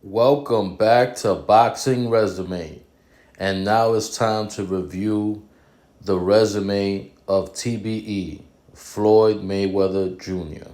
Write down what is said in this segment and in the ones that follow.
Welcome back to Boxing Resume. And now it's time to review the resume of TBE, Floyd Mayweather Jr.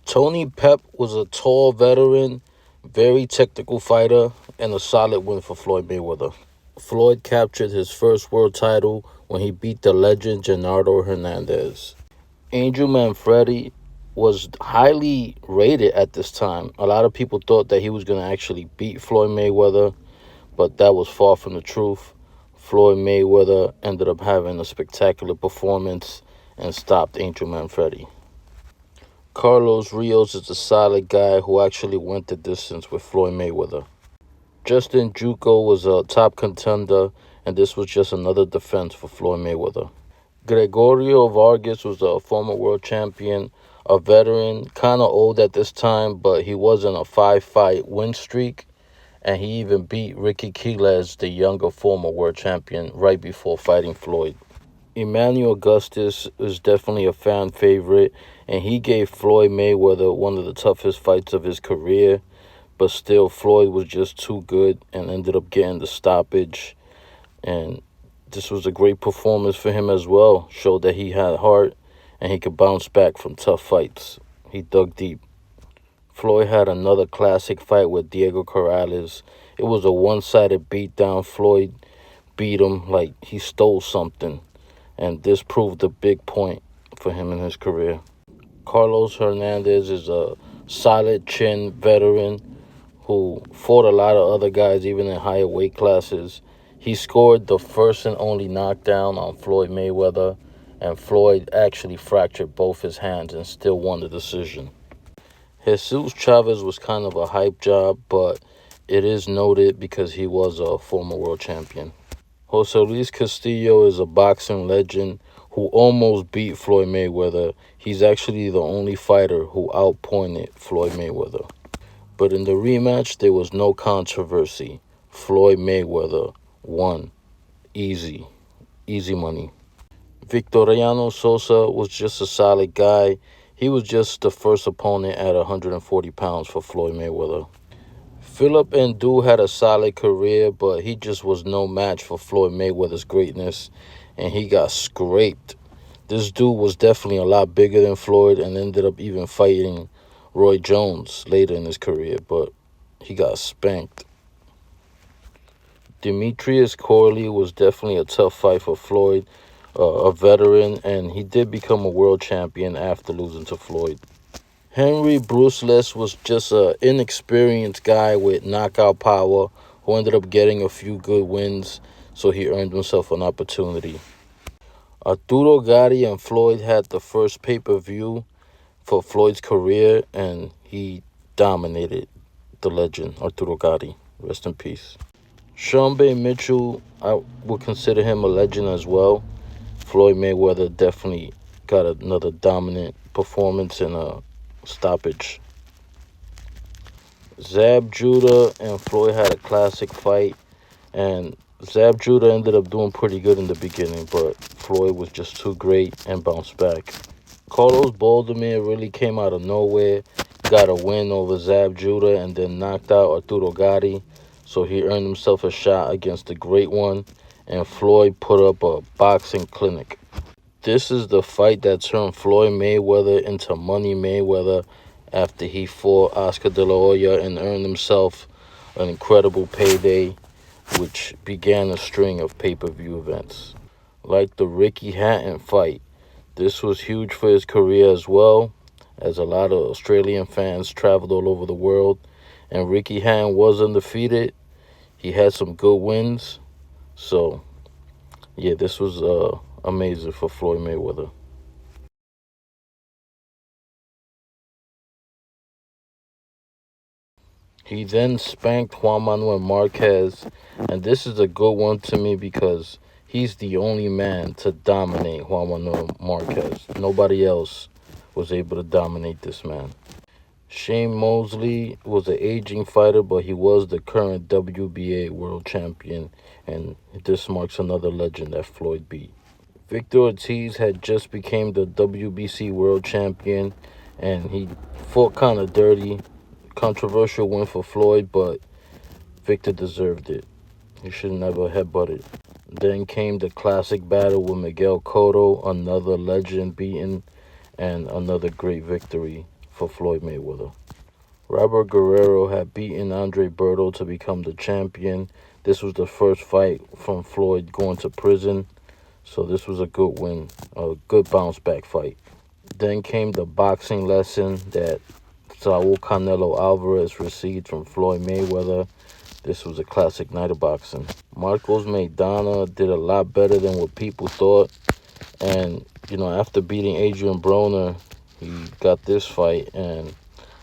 Tony Pep was a tall veteran, very technical fighter, and a solid win for Floyd Mayweather. Floyd captured his first world title when he beat the legend Gennaro Hernandez. Angel Manfredi was highly rated at this time. A lot of people thought that he was going to actually beat Floyd Mayweather, but that was far from the truth. Floyd Mayweather ended up having a spectacular performance and stopped Angel Manfredi. Carlos Rios is a solid guy who actually went the distance with Floyd Mayweather. Justin Juco was a top contender, and this was just another defense for Floyd Mayweather. Gregorio Vargas was a former world champion, a veteran, kind of old at this time, but he was in a 5-fight win streak, and he even beat Ricky Quiles, the younger former world champion, right before fighting Floyd. Emmanuel Augustus is definitely a fan favorite, and he gave Floyd Mayweather one of the toughest fights of his career, but still Floyd was just too good and ended up getting the stoppage. And this was a great performance for him as well. Showed that he had heart and he could bounce back from tough fights. He dug deep. Floyd had another classic fight with Diego Corrales. It was a one-sided beatdown. Floyd beat him like he stole something, and this proved a big point for him in his career. Carlos Hernandez is a solid chin veteran who fought a lot of other guys even in higher weight classes. He scored the first and only knockdown on Floyd Mayweather, and Floyd actually fractured both his hands and still won the decision. Jesus Chavez was kind of a hype job, but it is noted because he was a former world champion. Jose Luis Castillo is a boxing legend who almost beat Floyd Mayweather. He's actually the only fighter who outpointed Floyd Mayweather. But in the rematch, there was no controversy. Floyd Mayweather won. Easy. Easy money. Victoriano Sosa was just a solid guy. He was just the first opponent at 140 pounds for Floyd Mayweather. Philip Ndu had a solid career, but he just was no match for Floyd Mayweather's greatness, and he got scraped. This dude was definitely a lot bigger than Floyd and ended up even fighting Roy Jones later in his career, but he got spanked. Demetrius Corley was definitely a tough fight for Floyd, a veteran, and he did become a world champion after losing to Floyd. Henry Bruceless was just an inexperienced guy with knockout power who ended up getting a few good wins, so he earned himself an opportunity. Arturo Gatti and Floyd had the first pay-per-view for Floyd's career, and he dominated the legend, Arturo Gatti. Rest in peace. Sean Bay Mitchell, I would consider him a legend as well. Floyd Mayweather definitely got another dominant performance in a stoppage. Zab Judah and Floyd had a classic fight, and Zab Judah ended up doing pretty good in the beginning, but Floyd was just too great and bounced back. Carlos Baldomir really came out of nowhere, got a win over Zab Judah, and then knocked out Arturo Gatti, so he earned himself a shot against the great one, and Floyd put up a boxing clinic. This is the fight that turned Floyd Mayweather into Money Mayweather after he fought Oscar De La Hoya and earned himself an incredible payday, which began a string of pay-per-view events. Like the Ricky Hatton fight, This was huge for his career as well, as a lot of Australian fans traveled all over the world. And Ricky Hatton was undefeated. He had some good wins. So, yeah, this was amazing for Floyd Mayweather. He then spanked Juan Manuel Marquez, and this is a good one to me because he's the only man to dominate Juan Manuel Marquez. Nobody else was able to dominate this man. Shane Mosley was an aging fighter, but he was the current WBA world champion, and this marks another legend that Floyd beat. Victor Ortiz had just became the WBC world champion, and he fought kind of dirty. Controversial win for Floyd, but Victor deserved it. He should never headbutted. Then came the classic battle with Miguel Cotto, another legend beaten, and another great victory for Floyd Mayweather. Robert Guerrero had beaten Andre Berto to become the champion. This was the first fight from Floyd going to prison, so this was a good win, a good bounce back fight. Then came the boxing lesson that Saul Canelo Alvarez received from Floyd Mayweather. This was a classic night of boxing. Marcos Maidana did a lot better than what people thought. And, after beating Adrian Broner, he got this fight. And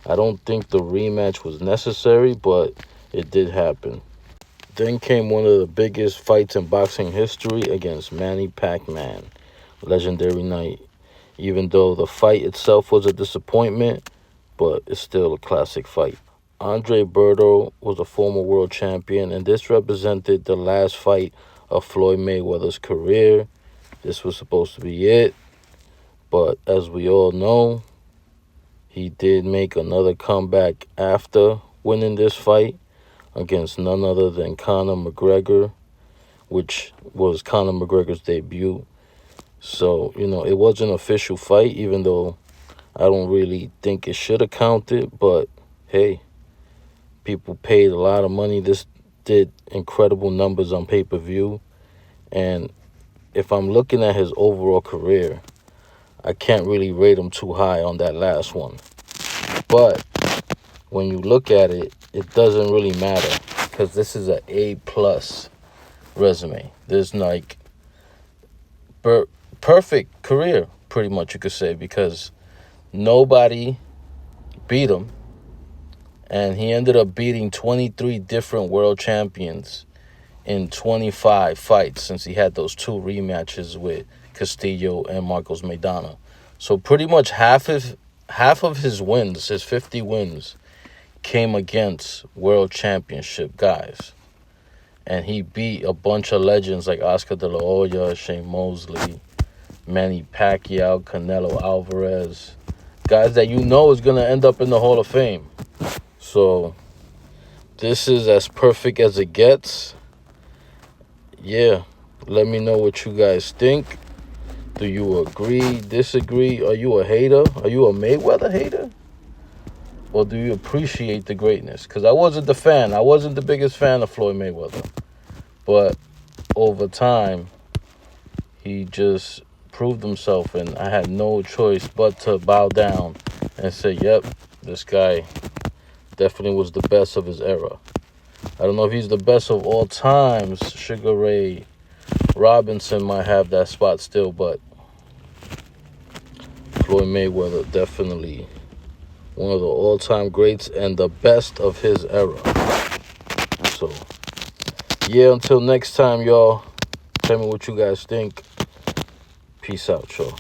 I don't think the rematch was necessary, but it did happen. Then came one of the biggest fights in boxing history against Manny Pacquiao. Legendary night. Even though the fight itself was a disappointment, but it's still a classic fight. Andre Berto was a former world champion, and this represented the last fight of Floyd Mayweather's career. This was supposed to be it, but as we all know, he did make another comeback after winning this fight against none other than Conor McGregor, which was Conor McGregor's debut. So, it was an official fight, even though I don't really think it should have counted, but hey, people paid a lot of money. This did incredible numbers on pay-per-view, and if I'm looking at his overall career, I can't really rate him too high on that last one. But when you look at it, it doesn't really matter because this is an A-plus resume. There's perfect career, pretty much you could say, because nobody beat him, and he ended up beating 23 different world champions in 25 fights since he had those two rematches with Castillo and Marcos Maidana. So pretty much half of his wins, his 50 wins, came against world championship guys. And he beat a bunch of legends like Oscar De La Hoya, Shane Mosley, Manny Pacquiao, Canelo Alvarez, guys that is going to end up in the Hall of Fame. So this is as perfect as it gets. Yeah, let me know what you guys think. Do you agree, disagree? Are you a hater? Are you a Mayweather hater? Or do you appreciate the greatness? Because I wasn't the fan. I wasn't the biggest fan of Floyd Mayweather. But over time, he just proved himself, and I had no choice but to bow down and say, yep, this guy definitely was the best of his era. I don't know if he's the best of all times. Sugar Ray Robinson might have that spot still, but Floyd Mayweather definitely one of the all-time greats and the best of his era. So, yeah, until next time, y'all. Tell me what you guys think. Peace out, y'all.